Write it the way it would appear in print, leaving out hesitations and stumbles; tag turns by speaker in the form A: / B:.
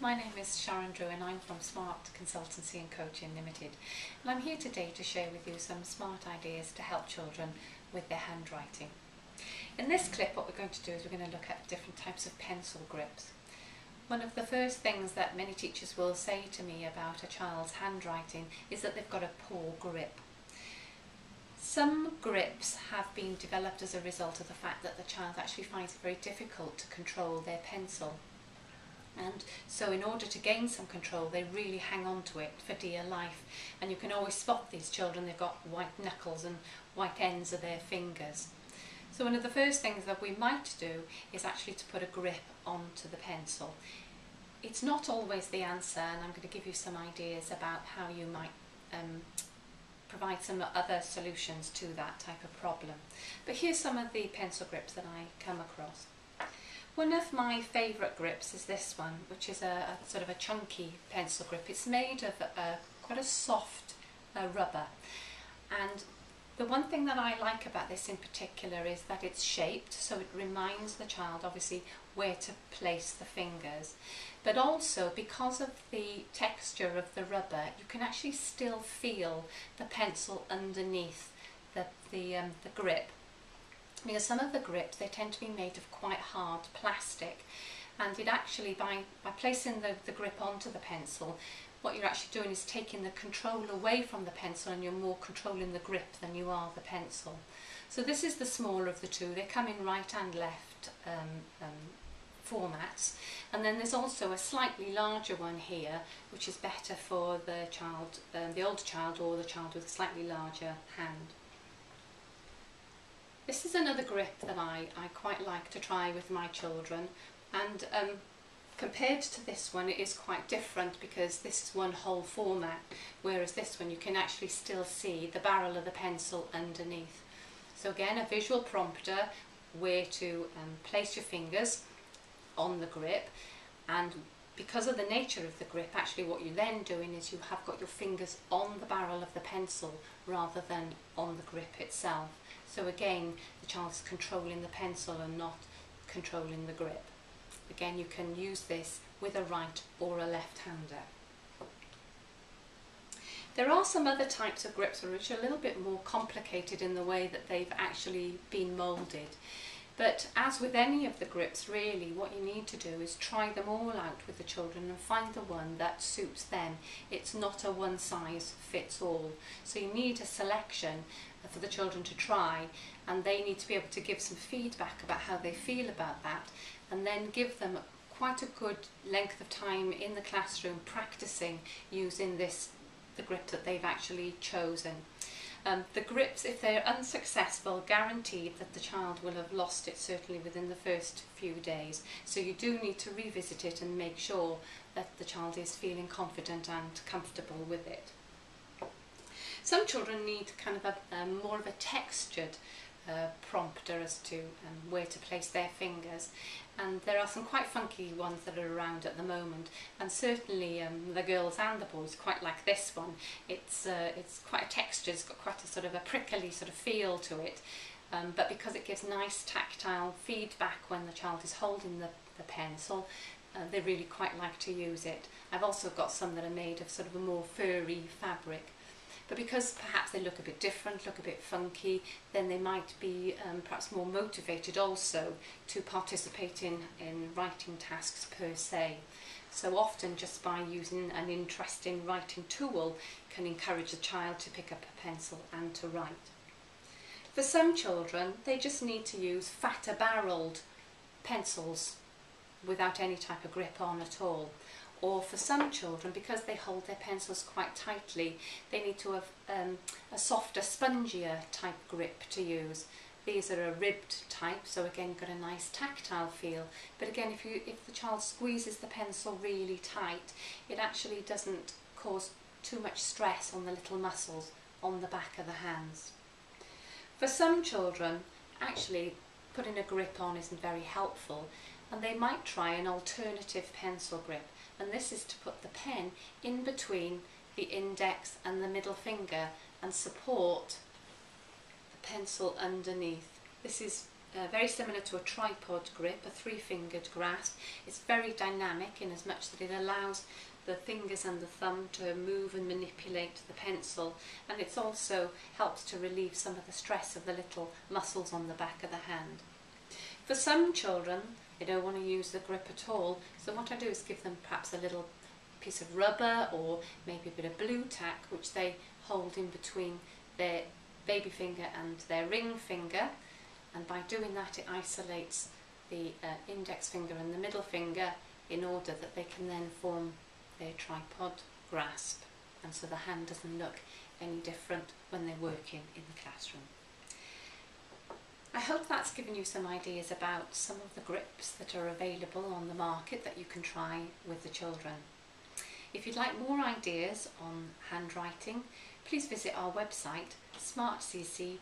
A: My name is Sharon Drew and I'm from Smart Consultancy and Coaching Limited, and I'm here today to share with you some smart ideas to help children with their handwriting. In this clip what we're going to do is we're going to look at different types of pencil grips. One of the first things that many teachers will say to me about a child's handwriting is that they've got a poor grip. Some grips have been developed as a result of the fact that the child actually finds it very difficult to control their pencil. And so in order to gain some control they really hang on to it for dear life, and you can always spot these children. They've got white knuckles and white ends of their fingers. So one of the first things that we might do is actually to put a grip onto the pencil. It's not always the answer, and I'm going to give you some ideas about how you might provide some other solutions to that type of problem. But here's some of the pencil grips that I come across. One of my favourite grips is this one, which is a sort of a chunky pencil grip. It's made of quite a soft rubber, and the one thing that I like about this in particular is that it's shaped, so it reminds the child obviously where to place the fingers, but also because of the texture of the rubber you can actually still feel the pencil underneath the grip. Because some of the grips, they tend to be made of quite hard plastic, and it actually, by placing the grip onto the pencil, what you're actually doing is taking the control away from the pencil, and you're more controlling the grip than you are the pencil. So this is the smaller of the two. They come in right and left formats, and then there's also a slightly larger one here, which is better for the child, the older child, or the child with a slightly larger hand. This is another grip that I quite like to try with my children, and compared to this one it is quite different because this is one whole format, whereas this one you can actually still see the barrel of the pencil underneath. So again, a visual prompter where to place your fingers on the grip, and because of the nature of the grip, actually what you're then doing is you have got your fingers on the barrel of the pencil rather than on the grip itself. So again, the child's controlling the pencil and not controlling the grip. Again, you can use this with a right or a left-hander. There are some other types of grips which are a little bit more complicated in the way that they've actually been moulded. But as with any of the grips, really what you need to do is try them all out with the children and find the one that suits them. It's not a one size fits all. So you need a selection for the children to try, and they need to be able to give some feedback about how they feel about that, and then give them quite a good length of time in the classroom practicing using the grip that they've actually chosen. The grips, if they're unsuccessful, guaranteed that the child will have lost it certainly within the first few days. So you do need to revisit it and make sure that the child is feeling confident and comfortable with it. Some children need kind of more of a textured prompter as to where to place their fingers, and there are some quite funky ones that are around at the moment, and certainly the girls and the boys quite like this one. It's quite a texture, it's got quite a sort of a prickly sort of feel to it, but because it gives nice tactile feedback when the child is holding the pencil, they really quite like to use it. I've also got some that are made of sort of a more furry fabric. But because perhaps they look a bit different, look a bit funky, then they might be perhaps more motivated also to participate in writing tasks per se. So often just by using an interesting writing tool can encourage the child to pick up a pencil and to write. For some children, they just need to use fatter barreled pencils without any type of grip on at all. Or for some children, because they hold their pencils quite tightly, they need to have a softer, spongier type grip to use. These are a ribbed type, so again got a nice tactile feel. But again, if the child squeezes the pencil really tight, it actually doesn't cause too much stress on the little muscles on the back of the hands. For some children, actually putting a grip on isn't very helpful, and they might try an alternative pencil grip. And this is to put the pen in between the index and the middle finger and support the pencil underneath. This is very similar to a tripod grip, a three-fingered grasp. It's very dynamic in as much that it allows the fingers and the thumb to move and manipulate the pencil, and it also helps to relieve some of the stress of the little muscles on the back of the hand. For some children, they don't want to use the grip at all, so what I do is give them perhaps a little piece of rubber or maybe a bit of blue tack which they hold in between their baby finger and their ring finger, and by doing that it isolates the index finger and the middle finger in order that they can then form their tripod grasp, and so the hand doesn't look any different when they're working in the classroom. I hope that's given you some ideas about some of the grips that are available on the market that you can try with the children. If you'd like more ideas on handwriting, please visit our website smartcc.co.uk.